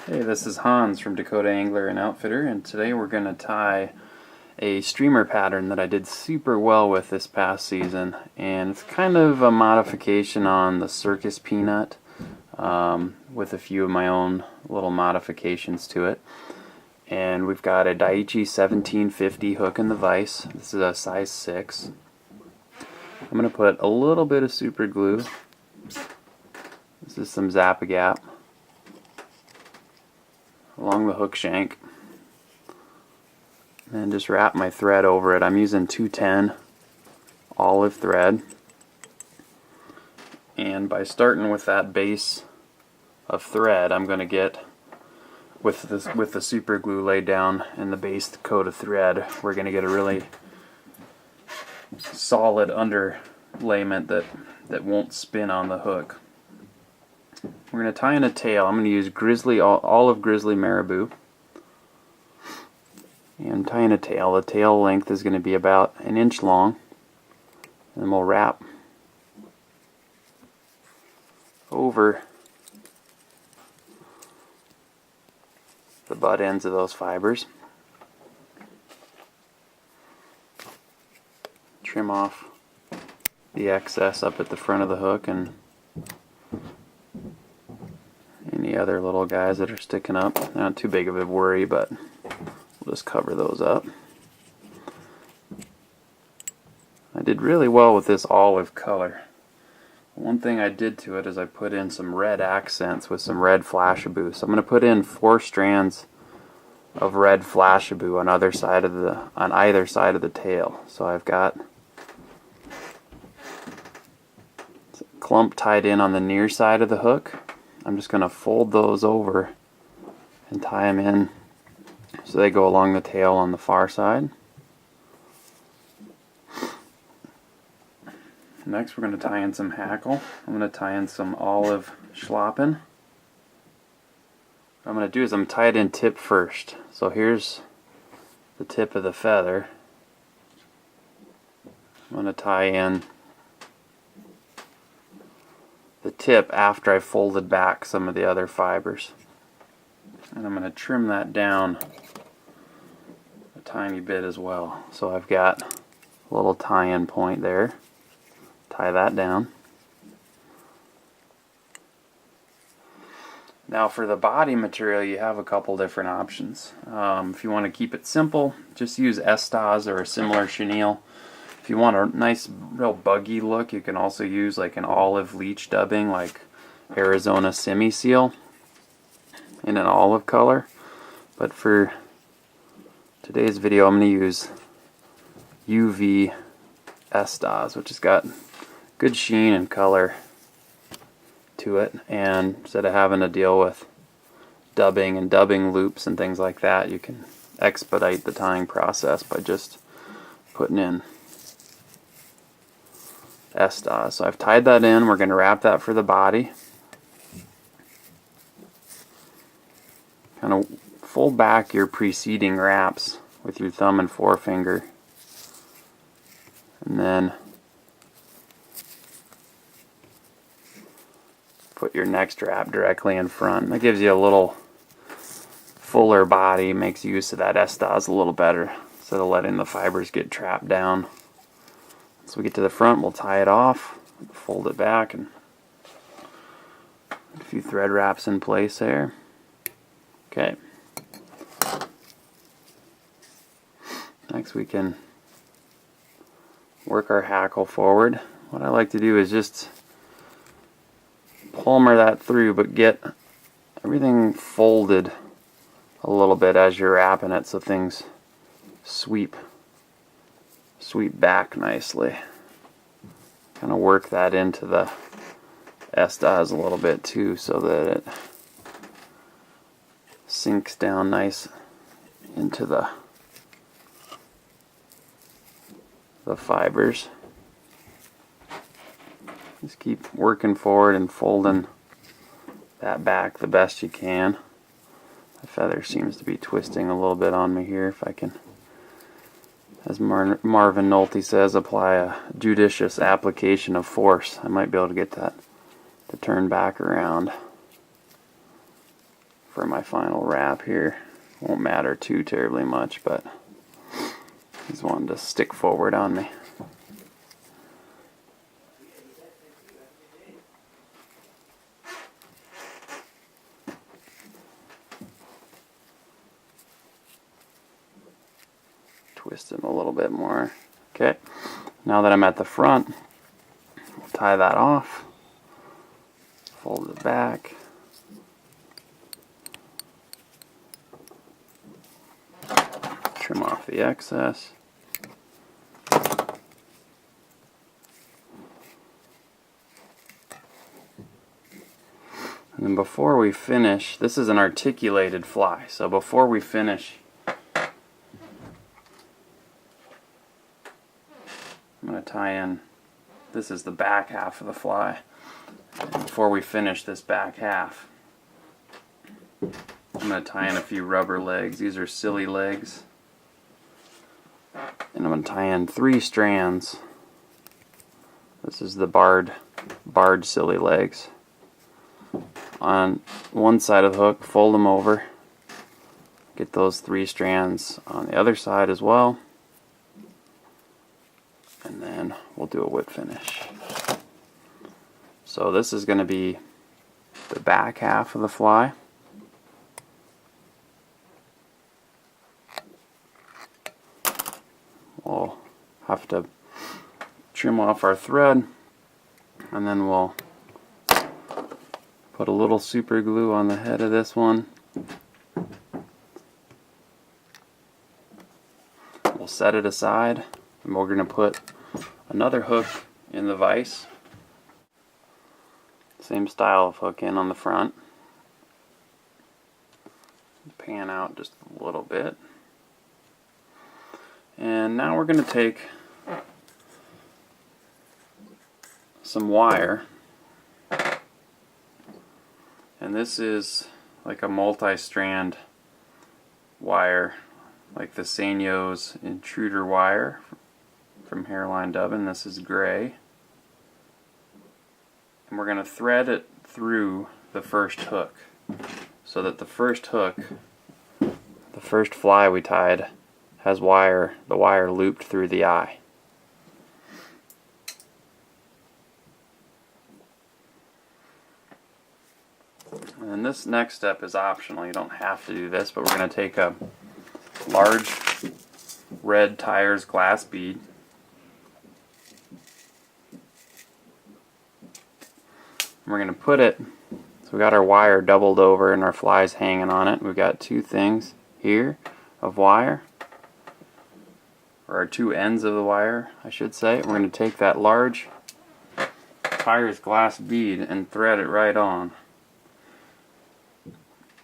Hey, this is Hans from Dakota Angler and Outfitter, and today we're going to tie a streamer pattern that I did super well with this past season, and it's kind of a modification on the Circus peanut with a few of my own little modifications to it. And we've got a Daiichi 1750 hook in the vise. This is a size 6. I'm going to put a little bit of super glue. This is some Zap-A-Gap along the hook shank, and just wrap my thread over it. I'm using 210 olive thread, and by starting with that base of thread, I'm going to get with the super glue laid down and the base coat of thread, we're going to get a really solid underlayment that won't spin on the hook. We're going to tie in a tail. I'm going to use olive grizzly marabou. And tie in a tail. The tail length is going to be about 1 inch long. And we'll wrap over the butt ends of those fibers. Trim off the excess up at the front of the hook and any other little guys that are sticking up. Not too big of a worry, but we'll just cover those up. I did really well with this olive color. One thing I did to it is I put in some red accents with some red Flashabou. So I'm going to put in 4 strands of red Flashabou on either side of the tail. So I've got a clump tied in on the near side of the hook. I'm just going to fold those over and tie them in so they go along the tail on the far side. Next we're going to tie in some hackle. I'm going to tie in some olive schlappen. What I'm going to do is I'm tie it in tip first. So here's the tip of the feather. I'm going to tie in the tip after I folded back some of the other fibers. And I'm going to trim that down a tiny bit as well. So I've got a little tie-in point there. Tie that down. Now for the body material, you have a couple different options. If you want to keep it simple, just use Estas or a similar chenille. If you want a nice, real buggy look, you can also use like an olive leech dubbing, like Arizona semi-seal in an olive color. But for today's video, I'm going to use UV Estas, which has got good sheen and color to it. And instead of having to deal with dubbing and dubbing loops and things like that, you can expedite the tying process by just putting in Estas. So I've tied that in. We're going to wrap that for the body. Kind of fold back your preceding wraps with your thumb and forefinger, and then put your next wrap directly in front. That gives you a little fuller body, makes use of that Estas a little better instead of letting the fibers get trapped down. So we get to the front, we'll tie it off, fold it back, and a few thread wraps in place there. Okay. Next we can work our hackle forward. What I like to do is just palmer that through, but get everything folded a little bit as you're wrapping it so things sweep back nicely. Kind of work that into the Estas a little bit too so that it sinks down nice into the fibers. Just keep working forward and folding that back the best you can. The feather seems to be twisting a little bit on me here. If I can, as Marvin Nolte says, apply a judicious application of force, I might be able to get that to turn back around. for my final wrap here. Won't matter too terribly much, but he's wanting to stick forward on me. Twist him a little bit more. Okay, now that I'm at the front, we'll tie that off, fold it back, trim off the excess. And then before we finish, this is an articulated fly, so before we finish, I'm going to tie in, this is the back half of the fly. And before we finish this back half, I'm going to tie in a few rubber legs. These are silly legs. And I'm going to tie in 3 strands. This is the barred silly legs. On one side of the hook, fold them over. Get those 3 strands on the other side as well. And then we'll do a whip finish. So this is going to be the back half of the fly. We'll have to trim off our thread, and then we'll put a little super glue on the head of this one. We'll set it aside, and we're going to put another hook in the vise. Same style of hook in on the front. Pan out just a little bit. And now we're going to take some wire. And this is like a multi-strand wire, like the Sanyo's intruder wire from Hairline Dubbin. This is gray. And we're going to thread it through the first hook, so that the first hook, the first fly we tied, has the wire looped through the eye. And then this next step is optional. You don't have to do this, but we're going to take a large red Tyers glass bead. We're going to put it, so we got our wire doubled over and our flies hanging on it. We've got 2 things here of wire, or our 2 ends of the wire, I should say. We're going to take that large Tyers glass bead and thread it right on.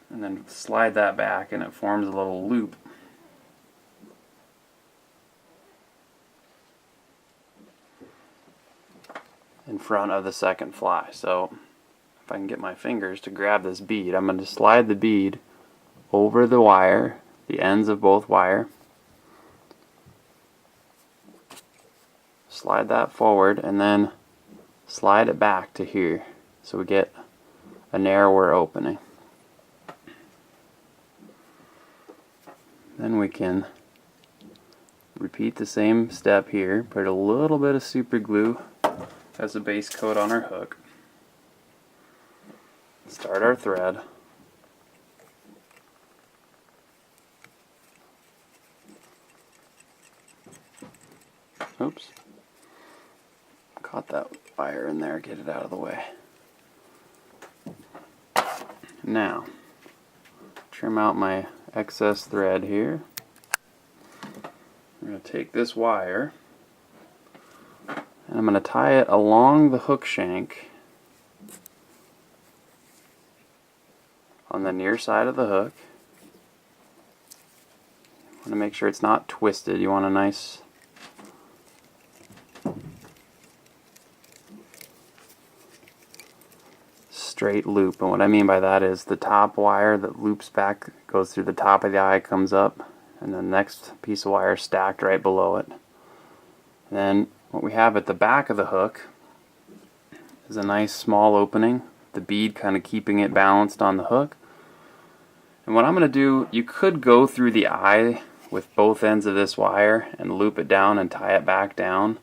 And then slide that back, and it forms a little loop. In front of the second fly. So if I can get my fingers to grab this bead, I'm going to slide the bead over the wire, the ends of both wire. Slide that forward, and then slide it back to here, so we get a narrower opening. Then we can repeat the same step here, put a little bit of super glue as a base coat on our hook. Start our thread. Oops. Caught that wire in there, get it out of the way. Now, trim out my excess thread here. I'm going to take this wire and I'm going to tie it along the hook shank on the near side of the hook. You want to make sure it's not twisted. You want a nice straight loop, and what I mean by that is the top wire that loops back, goes through the top of the eye, comes up, and the next piece of wire stacked right below it. And then what we have at the back of the hook is a nice small opening, the bead kind of keeping it balanced on the hook. And what I'm going to do, you could go through the eye with both ends of this wire and loop it down and tie it back down.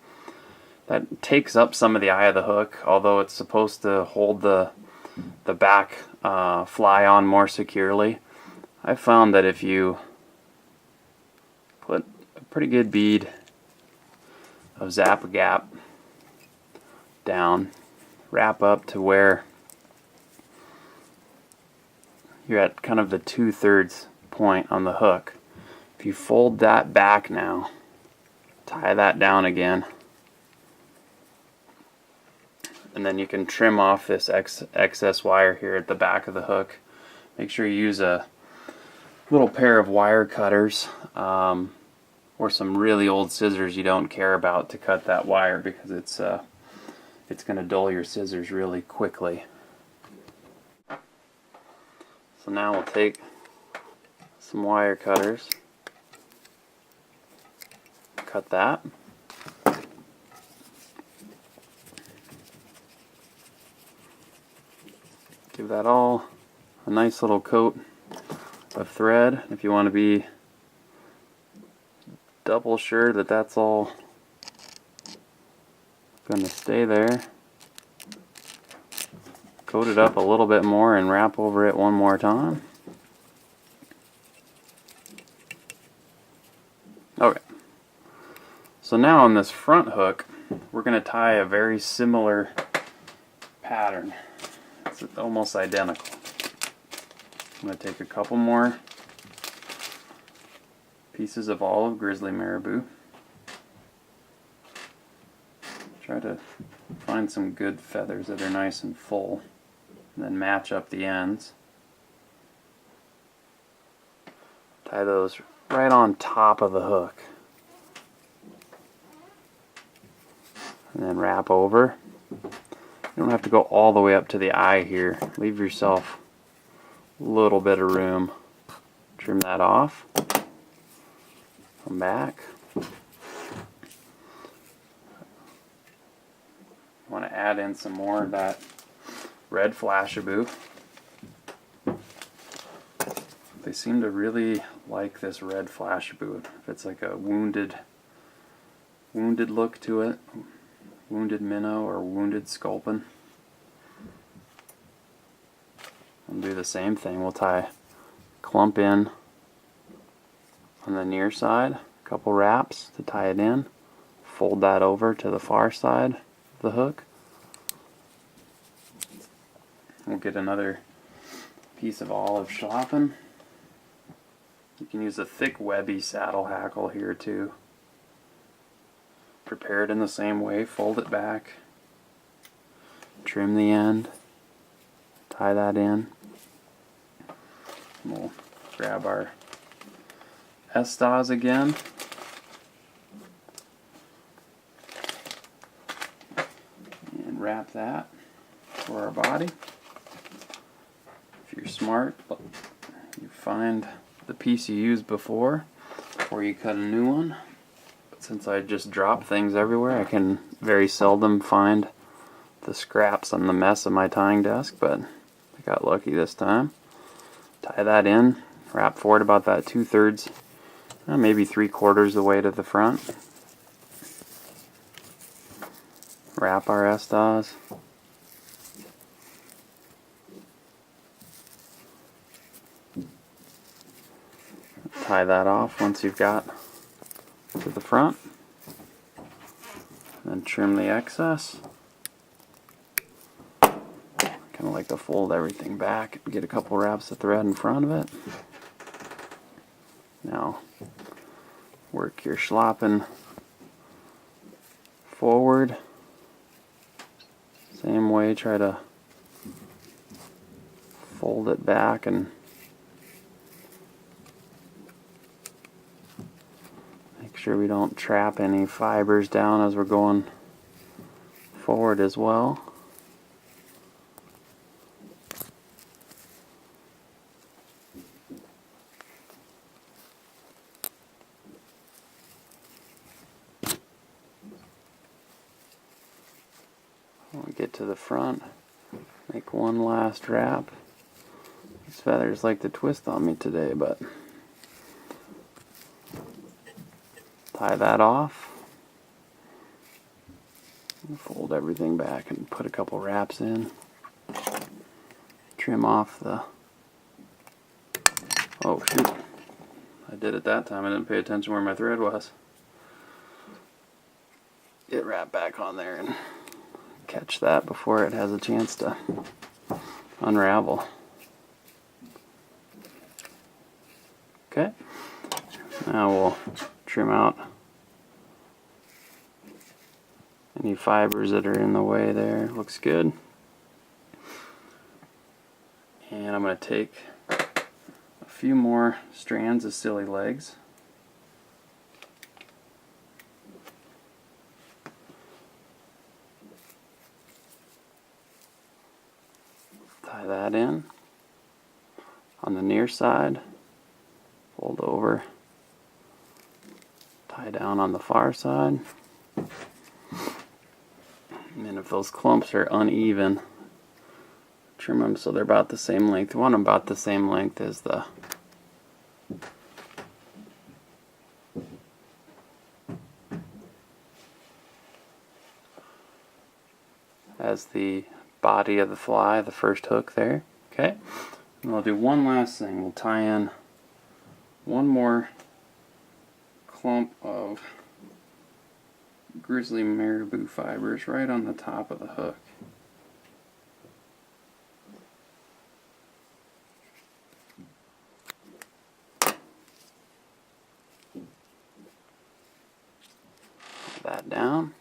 That takes up some of the eye of the hook, although it's supposed to hold the back fly on more securely. I found that if you put a pretty good bead of Zap-A-Gap down, wrap up to where you're at kind of the 2/3 point on the hook. If you fold that back now, tie that down again, and then you can trim off this excess wire here at the back of the hook. Make sure you use a little pair of wire cutters or some really old scissors you don't care about to cut that wire, because it's going to dull your scissors really quickly. So now we'll take some wire cutters, cut that. Give that all a nice little coat of thread. If you want to be double sure that that's all going to stay there, coat it up a little bit more and wrap over it one more time. Okay. So now on this front hook, we're going to tie a very similar pattern. It's almost identical. I'm going to take a couple more pieces of olive grizzly marabou. Try to find some good feathers that are nice and full, and then match up the ends. Tie those right on top of the hook, and then wrap over. You don't have to go all the way up to the eye here. Leave yourself a little bit of room. Trim that off. Come back. Want to add in some more of that red Flashabou. They seem to really like this red Flashabou. If it's like a wounded look to it, wounded minnow or wounded sculpin. We'll do the same thing. We'll tie a clump in on the near side, a couple wraps to tie it in, fold that over to the far side of the hook. We'll get another piece of olive schlappen. You can use a thick webby saddle hackle here too. Prepare it in the same way, fold it back, trim the end, tie that in. We'll grab our Estas again. And wrap that for our body. If you're smart, you find the piece you used before you cut a new one. But since I just drop things everywhere, I can very seldom find the scraps on the mess of my tying desk, but I got lucky this time. Tie that in, wrap forward about that 2/3, maybe 3/4 the way to the front. Wrap our Estas. Tie that off once you've got to the front. Then trim the excess. Kind of like to fold everything back and get a couple wraps of thread in front of it. Now work your schlappen forward. Same way, try to fold it back and make sure we don't trap any fibers down as we're going forward as well. When we get to the front, make one last wrap, These feathers like to twist on me today, but tie that off. Fold everything back and put a couple wraps in. Trim off the... Oh shoot, I did it that time. I didn't pay attention where my thread was. Get wrapped back on there and catch that before it has a chance to unravel. Okay, now we'll trim out any fibers that are in the way there. Looks good. And I'm going to take a few more strands of silly legs. Tie that in on the near side, fold over, tie down on the far side. And then if those clumps are uneven, trim them so they're about the same length. You want them about the same length as the body of the fly, the first hook there. Okay, and we'll do one last thing. We'll tie in one more clump of grizzly marabou fibers right on the top of the hook. Put that down.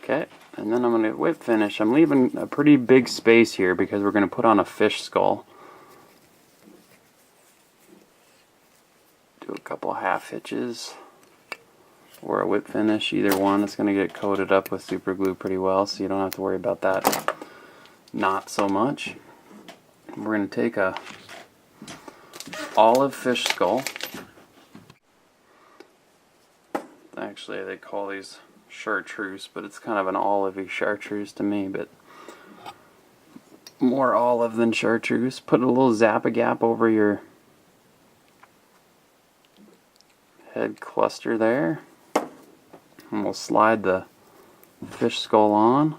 Okay, and then I'm going to whip finish. I'm leaving a pretty big space here because we're going to put on a fish skull. Do a couple half hitches or a whip finish, either one. It's going to get coated up with super glue pretty well, so you don't have to worry about that not so much. We're going to take a olive fish skull. Actually, they call these chartreuse, but it's kind of an olivey chartreuse to me, but more olive than chartreuse. Put a little zap-a-gap over your head cluster there, and we'll slide the fish skull on.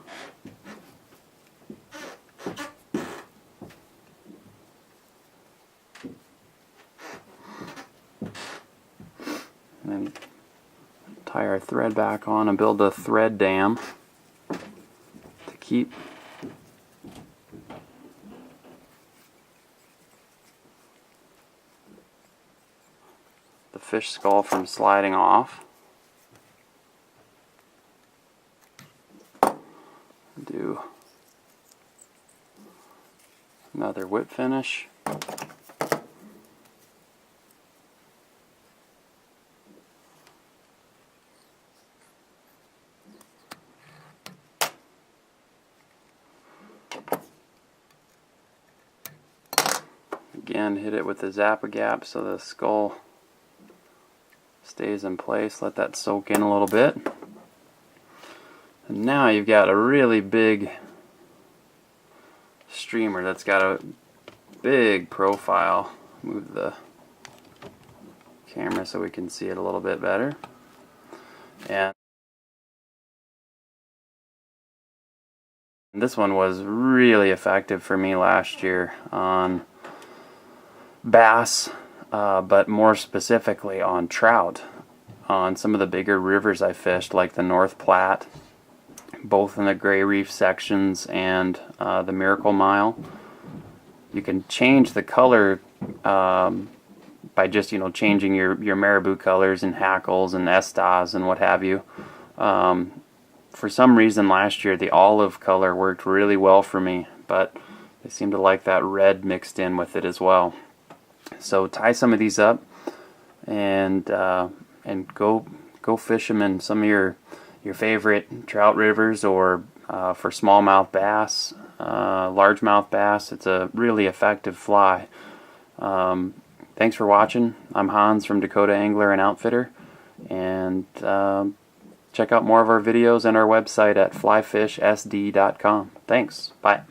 And then tie our thread back on and build a thread dam to keep the fish skull from sliding off. Do another whip finish. Again, hit it with the zap-a-gap so the skull stays in place. Let that soak in a little bit. And now you've got a really big streamer that's got a big profile. Move the camera so we can see it a little bit better. And this one was really effective for me last year on bass, but more specifically on trout. On some of the bigger rivers I fished, like the North Platte, both in the Gray Reef sections and the Miracle Mile. You can change the color by just changing your marabou colors and hackles and estas and what have you. For some reason last year the olive color worked really well for me, but they seem to like that red mixed in with it as well. So tie some of these up and go fish them in some of your favorite trout rivers, or for smallmouth bass, largemouth bass. It's a really effective fly. Thanks for watching. I'm Hans from Dakota Angler and Outfitter, and Check out more of our videos and our website at flyfishsd.com. Thanks. Bye.